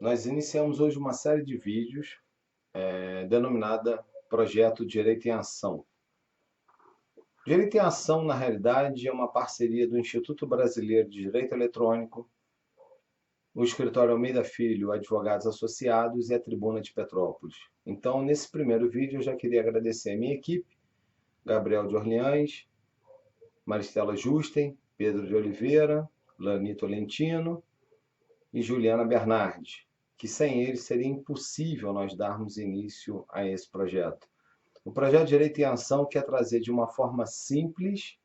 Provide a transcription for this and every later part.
Nós iniciamos hoje uma série de vídeos denominada Projeto Direito em Ação. Direito em Ação, na realidade, é uma parceria do Instituto Brasileiro de Direito Eletrônico, o Escritório Almeida Filho, Advogados Associados e a Tribuna de Petrópolis. Então, nesse primeiro vídeo, eu já queria agradecer a minha equipe, Gabriel de Orleans, Maristela Justen, Pedro de Oliveira, Lanito Lentino e Juliana Bernardi, que sem eles seria impossível nós darmos início a esse projeto. O projeto Direito em Ação quer trazer de uma forma simples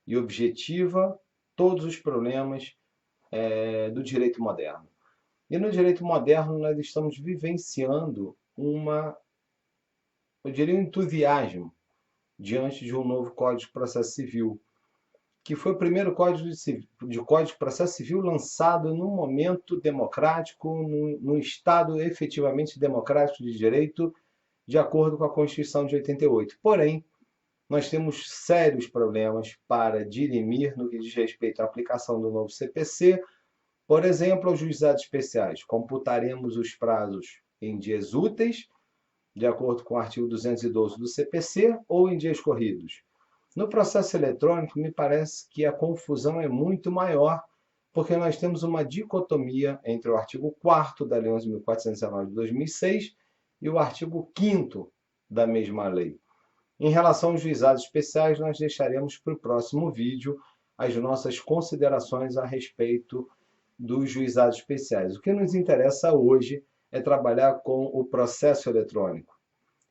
e objetiva todos os problemas do direito moderno. E no direito moderno nós estamos vivenciando eu diria, um entusiasmo diante de um novo Código de Processo Civil, que foi o primeiro Código de Processo Civil lançado num momento democrático, num Estado efetivamente democrático de direito, de acordo com a Constituição de 88. Porém, nós temos sérios problemas para dirimir no que diz respeito à aplicação do novo CPC. Por exemplo, aos juizados especiais, computaremos os prazos em dias úteis, de acordo com o artigo 212 do CPC, ou em dias corridos. No processo eletrônico, me parece que a confusão é muito maior, porque nós temos uma dicotomia entre o artigo 4º da Lei 11.419 de 2006 e o artigo 5º da mesma lei. Em relação aos juizados especiais, nós deixaremos para o próximo vídeo as nossas considerações a respeito dos juizados especiais. O que nos interessa hoje é trabalhar com o processo eletrônico.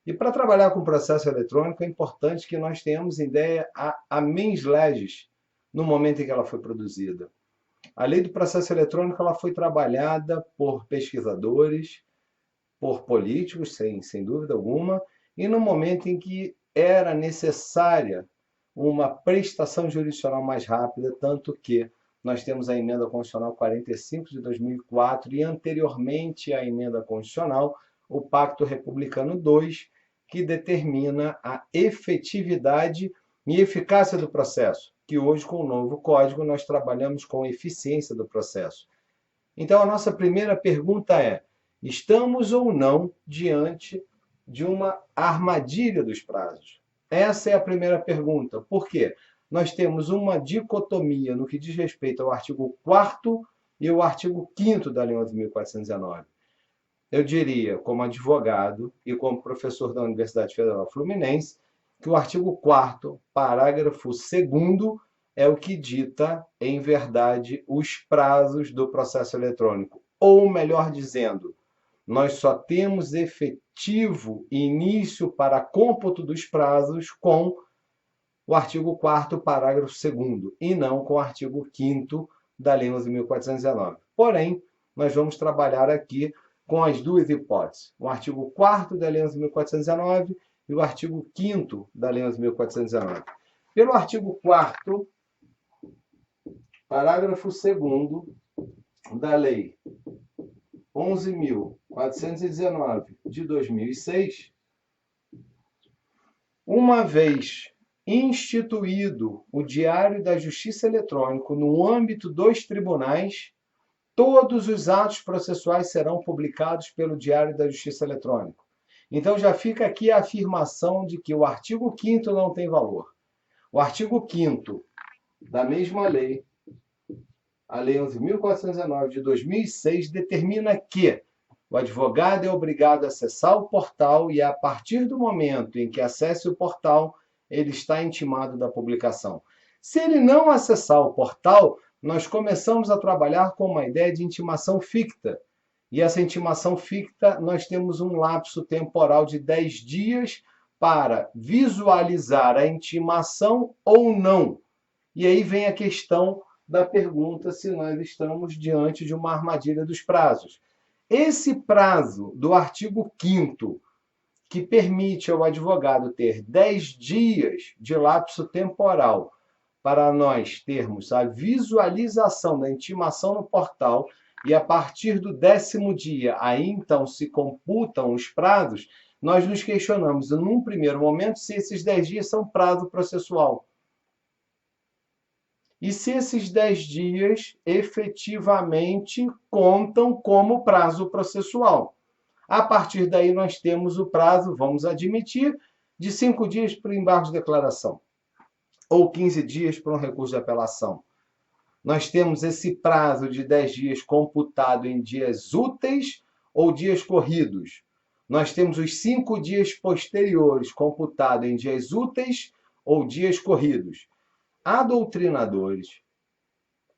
E para trabalhar com o processo eletrônico é importante que nós tenhamos ideia a mens legis no momento em que ela foi produzida. A lei do processo eletrônico ela foi trabalhada por pesquisadores, por políticos, sem dúvida alguma, e no momento em que era necessária uma prestação jurisdicional mais rápida, tanto que nós temos a Emenda Constitucional 45 de 2004 e anteriormente à Emenda Constitucional, o Pacto Republicano II, que determina a efetividade e eficácia do processo, que hoje, com o novo Código, nós trabalhamos com a eficiência do processo. Então, a nossa primeira pergunta é: estamos ou não diante de uma armadilha dos prazos? Essa é a primeira pergunta. Por quê? Nós temos uma dicotomia no que diz respeito ao artigo 4º e o artigo 5º da Lei 11.419. Eu diria, como advogado e como professor da Universidade Federal Fluminense, que o artigo 4º, parágrafo 2º, é o que dita, em verdade, os prazos do processo eletrônico. Ou, melhor dizendo, nós só temos efetivo início para cômputo dos prazos com o artigo 4º, parágrafo 2º, e não com o artigo 5º da Lei 11.419. Porém, nós vamos trabalhar aqui com as duas hipóteses, o artigo 4º da Lei 11.419 e o artigo 5º da Lei 11.419. Pelo artigo 4º, parágrafo 2º da Lei 11.419 de 2006, uma vez instituído o Diário da Justiça Eletrônico no âmbito dos tribunais, todos os atos processuais serão publicados pelo Diário da Justiça Eletrônico. Então já fica aqui a afirmação de que o artigo 5º não tem valor. O artigo 5º da mesma lei, a Lei 11.419 de 2006, determina que o advogado é obrigado a acessar o portal e, a partir do momento em que acesse o portal, ele está intimado da publicação. Se ele não acessar o portal, nós começamos a trabalhar com uma ideia de intimação ficta. E essa intimação ficta, nós temos um lapso temporal de 10 dias para visualizar a intimação ou não. E aí vem a questão da pergunta se nós estamos diante de uma armadilha dos prazos. Esse prazo do artigo 5º, que permite ao advogado ter 10 dias de lapso temporal para nós termos a visualização da intimação no portal, e a partir do 10º dia, aí então se computam os prazos, nós nos questionamos, num primeiro momento, se esses 10 dias são prazo processual. e se esses 10 dias efetivamente contam como prazo processual. A partir daí, nós temos o prazo, vamos admitir, de 5 dias para o embargo de declaração, ou 15 dias para um recurso de apelação. Nós temos esse prazo de 10 dias computado em dias úteis ou dias corridos. Nós temos os 5 dias posteriores computado em dias úteis ou dias corridos. Há doutrinadores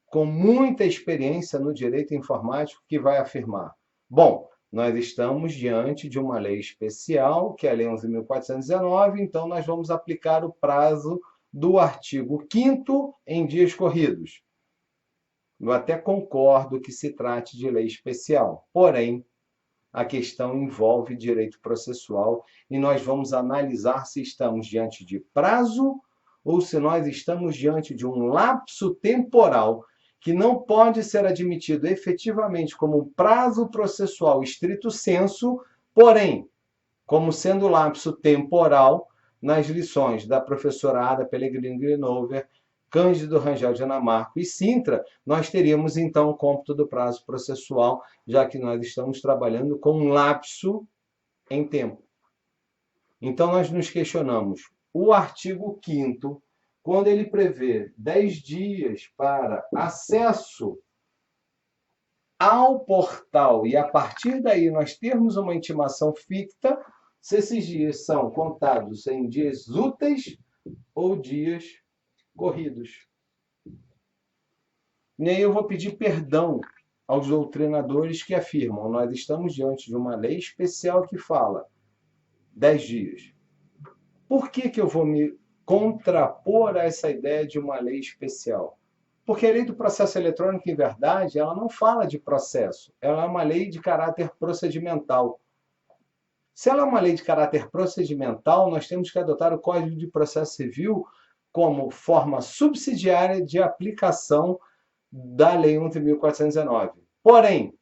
com muita experiência no direito informático que vai afirmar: bom, nós estamos diante de uma lei especial, que é a Lei 11.419, então nós vamos aplicar o prazo do artigo 5º em dias corridos. Eu até concordo que se trate de lei especial, porém, a questão envolve direito processual e nós vamos analisar se estamos diante de prazo ou se nós estamos diante de um lapso temporal que não pode ser admitido efetivamente como um prazo processual estrito sensu, porém, como sendo lapso temporal, nas lições da professora Ada Pellegrini Grinover, Cândido Rangel de Anamarco e Sintra, nós teríamos então o cômputo do prazo processual, já que nós estamos trabalhando com um lapso em tempo. Então nós nos questionamos, o artigo 5º, quando ele prevê 10 dias para acesso ao portal e a partir daí nós termos uma intimação ficta, se esses dias são contados em dias úteis ou dias corridos. E aí eu vou pedir perdão aos doutrinadores que afirmam: nós estamos diante de uma lei especial que fala 10 dias. Por que eu vou me contrapor a essa ideia de uma lei especial? Porque a lei do processo eletrônico, em verdade, ela não fala de processo. Ela é uma lei de caráter procedimental. Se ela é uma lei de caráter procedimental, nós temos que adotar o Código de Processo Civil como forma subsidiária de aplicação da Lei 11.419. Porém,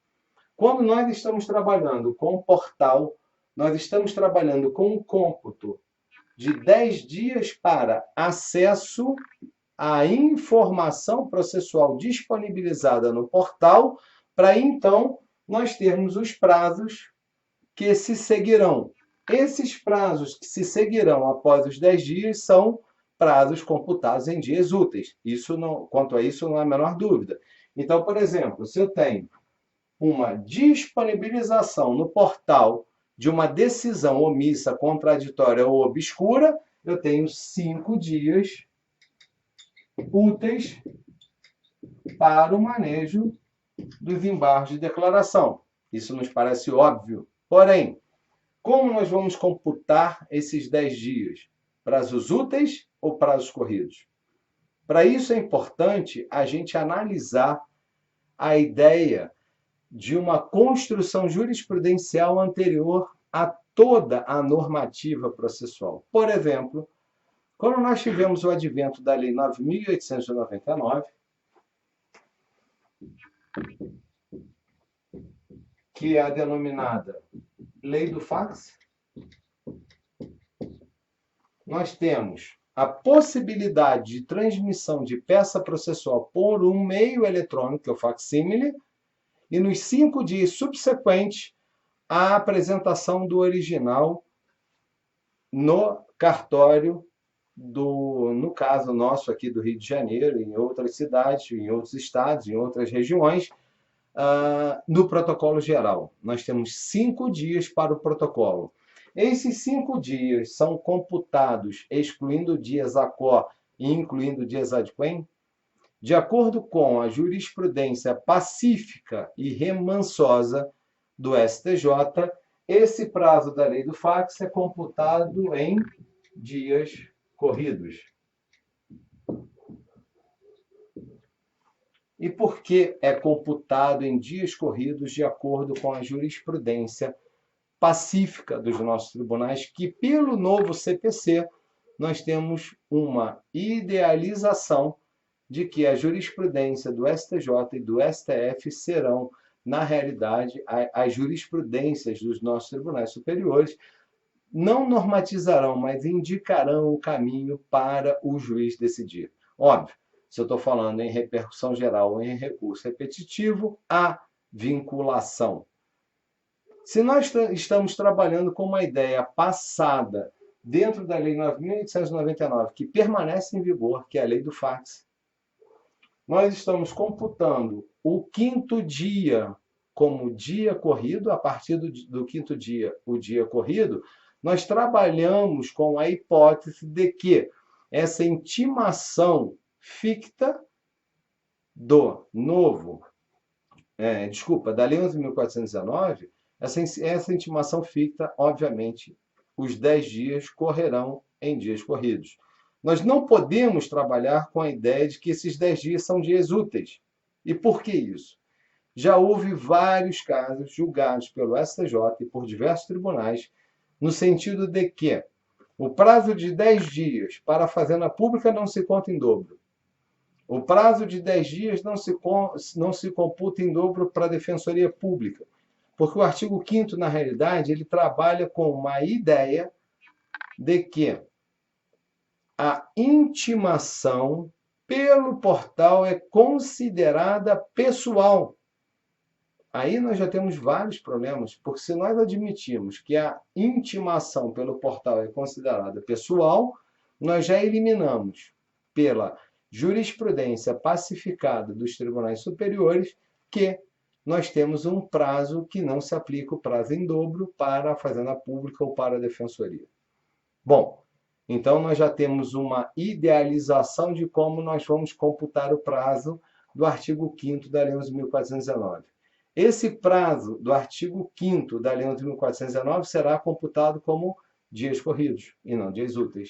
quando nós estamos trabalhando com o portal, nós estamos trabalhando com um cômputo de 10 dias para acesso à informação processual disponibilizada no portal, para então nós termos os prazos que se seguirão. Esses prazos que se seguirão após os 10 dias são prazos computados em dias úteis. Quanto a isso, não há a menor dúvida. Então, por exemplo, se eu tenho uma disponibilização no portal de uma decisão omissa, contraditória ou obscura, eu tenho 5 dias úteis para o manejo dos embargos de declaração. Isso nos parece óbvio. Porém, como nós vamos computar esses 10 dias? Prazos úteis ou prazos corridos? Para isso é importante a gente analisar a ideia de uma construção jurisprudencial anterior a toda a normativa processual. Por exemplo, quando nós tivemos o advento da Lei 9.899, que é a denominada Lei do Fax, nós temos a possibilidade de transmissão de peça processual por um meio eletrônico, que é o facsímile, e nos 5 dias subsequentes, a apresentação do original no cartório, no caso nosso aqui do Rio de Janeiro, em outras cidades, em outros estados, em outras regiões, no protocolo geral. Nós temos 5 dias para o protocolo. Esses 5 dias são computados excluindo dias ACO e incluindo dias adquem? De acordo com a jurisprudência pacífica e remansosa do STJ, esse prazo da lei do fax é computado em dias corridos. E por que é computado em dias corridos de acordo com a jurisprudência pacífica dos nossos tribunais, que pelo novo CPC nós temos uma idealização de que a jurisprudência do STJ e do STF serão, na realidade, as jurisprudências dos nossos tribunais superiores não normatizarão, mas indicarão o caminho para o juiz decidir. Óbvio, se eu estou falando em repercussão geral ou em recurso repetitivo, a vinculação. Se nós estamos trabalhando com uma ideia passada dentro da Lei 9.899, que permanece em vigor, que é a Lei do Fax, nós estamos computando o quinto dia como dia corrido, a partir do quinto dia, o dia corrido, nós trabalhamos com a hipótese de que essa intimação ficta do novo, da Lei 11.419, essa intimação ficta, obviamente, os 10 dias correrão em dias corridos. Nós não podemos trabalhar com a ideia de que esses 10 dias são dias úteis. E por que isso? Já houve vários casos julgados pelo STJ e por diversos tribunais, no sentido de que o prazo de 10 dias para a Fazenda Pública não se conta em dobro. O prazo de 10 dias não se computa em dobro para a Defensoria Pública. Porque o artigo 5º, na realidade, ele trabalha com uma ideia de que a intimação pelo portal é considerada pessoal. Aí nós já temos vários problemas, porque se nós admitirmos que a intimação pelo portal é considerada pessoal, nós já eliminamos, pela jurisprudência pacificada dos tribunais superiores, que nós temos um prazo que não se aplica o prazo em dobro para a Fazenda Pública ou para a Defensoria. Bom, então nós já temos uma idealização de como nós vamos computar o prazo do artigo 5º da Lei 11.419. Esse prazo do artigo 5º da Lei 11.419 será computado como dias corridos e não dias úteis.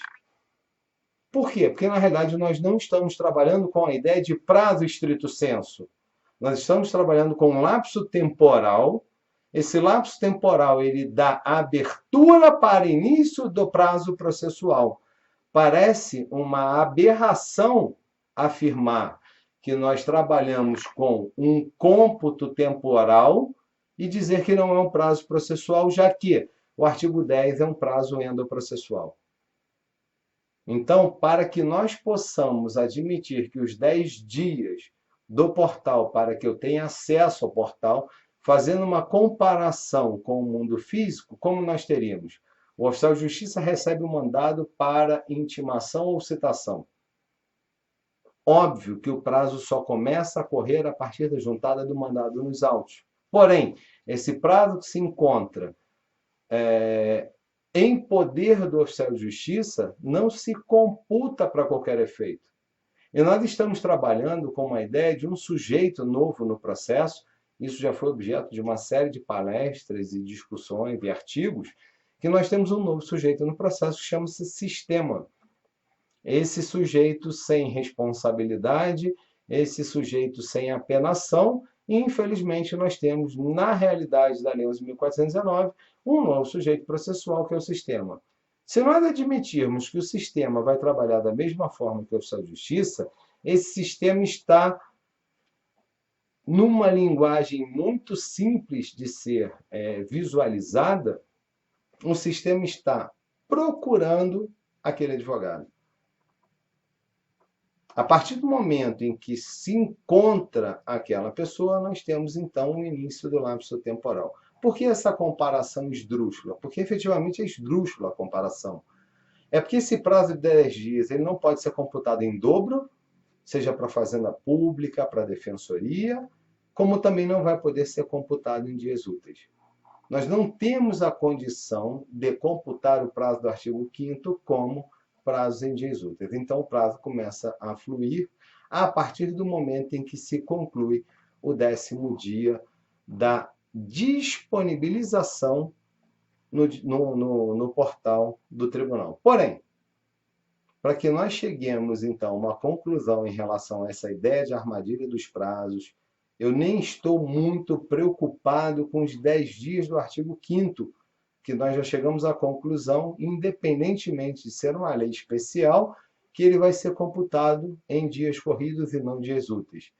Por quê? Porque, na realidade, nós não estamos trabalhando com a ideia de prazo estrito sensu. Nós estamos trabalhando com um lapso temporal. Esse lapso temporal ele dá abertura para início do prazo processual. Parece uma aberração afirmar que nós trabalhamos com um cômputo temporal e dizer que não é um prazo processual, já que o artigo 10 é um prazo endoprocessual. Então, para que nós possamos admitir que os 10 dias do portal, para que eu tenha acesso ao portal, fazendo uma comparação com o mundo físico, como nós teríamos? O oficial de justiça recebe um mandado para intimação ou citação. Óbvio que o prazo só começa a correr a partir da juntada do mandado nos autos. Porém, esse prazo que se encontra em poder do oficial de justiça não se computa para qualquer efeito. E nós estamos trabalhando com uma ideia de um sujeito novo no processo. Isso já foi objeto de uma série de palestras e discussões e artigos, que nós temos um novo sujeito no processo que chama-se sistema. Esse sujeito sem responsabilidade, esse sujeito sem apenação, e infelizmente nós temos, na realidade da Lei 11.419, um novo sujeito processual, que é o sistema. Se nós admitirmos que o sistema vai trabalhar da mesma forma que o oficial de justiça, esse sistema está numa linguagem muito simples de ser visualizada, o sistema está procurando aquele advogado. A partir do momento em que se encontra aquela pessoa, nós temos então o início do lapso temporal. Por que essa comparação esdrúxula? Porque efetivamente é esdrúxula a comparação. É porque esse prazo de 10 dias ele não pode ser computado em dobro, seja para a Fazenda Pública, para a Defensoria, como também não vai poder ser computado em dias úteis. Nós não temos a condição de computar o prazo do artigo 5º como prazos em dias úteis. Então, o prazo começa a fluir a partir do momento em que se conclui o 10º dia da disponibilização no portal do tribunal. Porém, para que nós cheguemos, então, a uma conclusão em relação a essa ideia de armadilha dos prazos, eu nem estou muito preocupado com os 10 dias do artigo 5º, que nós já chegamos à conclusão, independentemente de ser uma lei especial, que ele vai ser computado em dias corridos e não dias úteis.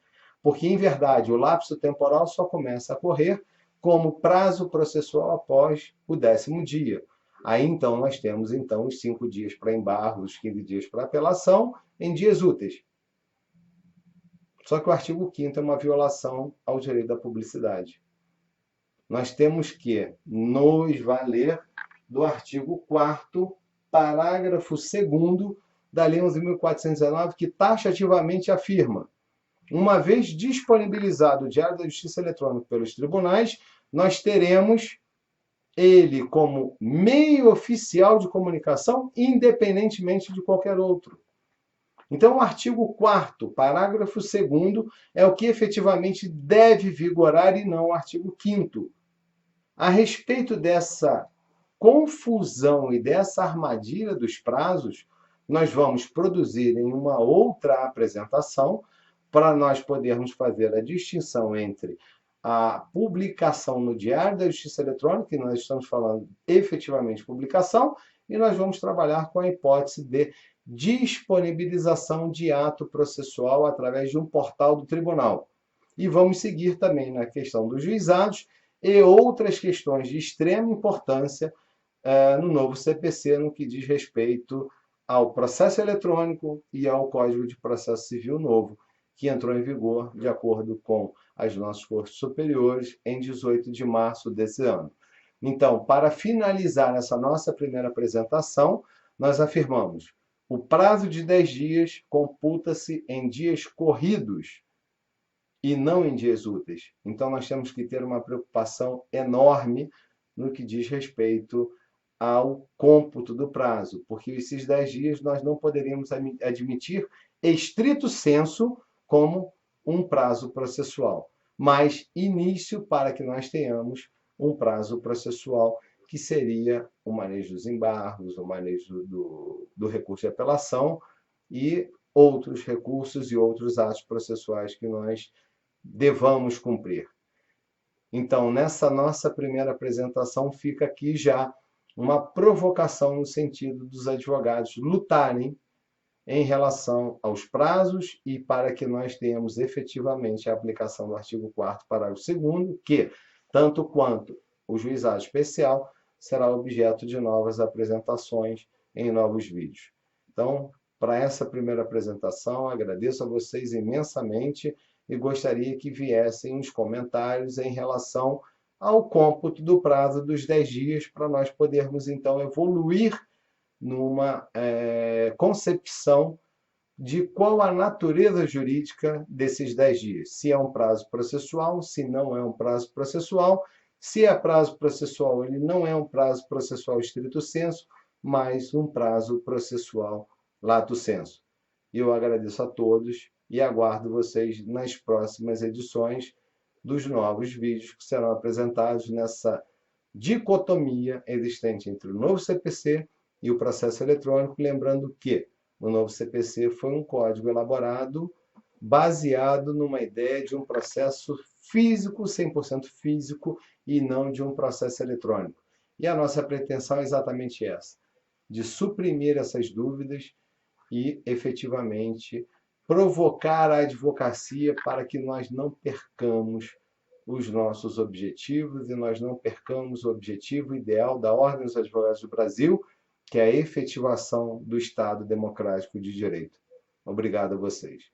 Porque, em verdade, o lapso temporal só começa a correr como prazo processual após o 10º dia. Aí, então, nós temos os 5 dias para embargo, os 15 dias para apelação, em dias úteis. Só que o artigo 5º é uma violação ao direito da publicidade. Nós temos que nos valer do artigo 4º, parágrafo 2º da Lei 11.419, que taxativamente afirma: uma vez disponibilizado o Diário da Justiça Eletrônico pelos tribunais, nós teremos ele como meio oficial de comunicação, independentemente de qualquer outro. Então, o artigo 4º, parágrafo 2º, é o que efetivamente deve vigorar e não o artigo 5º. A respeito dessa confusão e dessa armadilha dos prazos, nós vamos produzir em uma outra apresentação para nós podermos fazer a distinção entre a publicação no Diário da Justiça Eletrônica, que nós estamos falando efetivamente publicação, e nós vamos trabalhar com a hipótese de disponibilização de ato processual através de um portal do tribunal. E vamos seguir também na questão dos juizados e outras questões de extrema importância no novo CPC, no que diz respeito ao processo eletrônico e ao Código de Processo Civil novo, que entrou em vigor, de acordo com as nossas cortes superiores, em 18 de março desse ano. Então, para finalizar essa nossa primeira apresentação, nós afirmamos: o prazo de 10 dias computa-se em dias corridos e não em dias úteis. Então, nós temos que ter uma preocupação enorme no que diz respeito ao cômputo do prazo, porque esses 10 dias nós não poderíamos admitir estrito sensu como um prazo processual, mas início para que nós tenhamos um prazo processual que seria o manejo dos embargos, o manejo do recurso de apelação e outros recursos e outros atos processuais que nós devamos cumprir. Então, nessa nossa primeira apresentação, fica aqui já uma provocação no sentido dos advogados lutarem em relação aos prazos e para que nós tenhamos efetivamente a aplicação do artigo 4º, parágrafo 2º, que, tanto quanto o juizado especial, será objeto de novas apresentações em novos vídeos. Então, para essa primeira apresentação, agradeço a vocês imensamente e gostaria que viessem os comentários em relação ao cômputo do prazo dos 10 dias, para nós podermos, então, evoluir numa concepção de qual a natureza jurídica desses 10 dias. Se é um prazo processual, se não é um prazo processual. Se é prazo processual, ele não é um prazo processual estrito sensu, mas um prazo processual lato sensu. E eu agradeço a todos e aguardo vocês nas próximas edições dos novos vídeos que serão apresentados nessa dicotomia existente entre o novo CPC e o processo eletrônico, lembrando que o novo CPC foi um código elaborado baseado numa ideia de um processo físico, 100% físico, e não de um processo eletrônico. E a nossa pretensão é exatamente essa, de suprimir essas dúvidas e, efetivamente, provocar a advocacia para que nós não percamos os nossos objetivos e nós não percamos o objetivo ideal da Ordem dos Advogados do Brasil, que é a efetivação do Estado Democrático de Direito. Obrigado a vocês.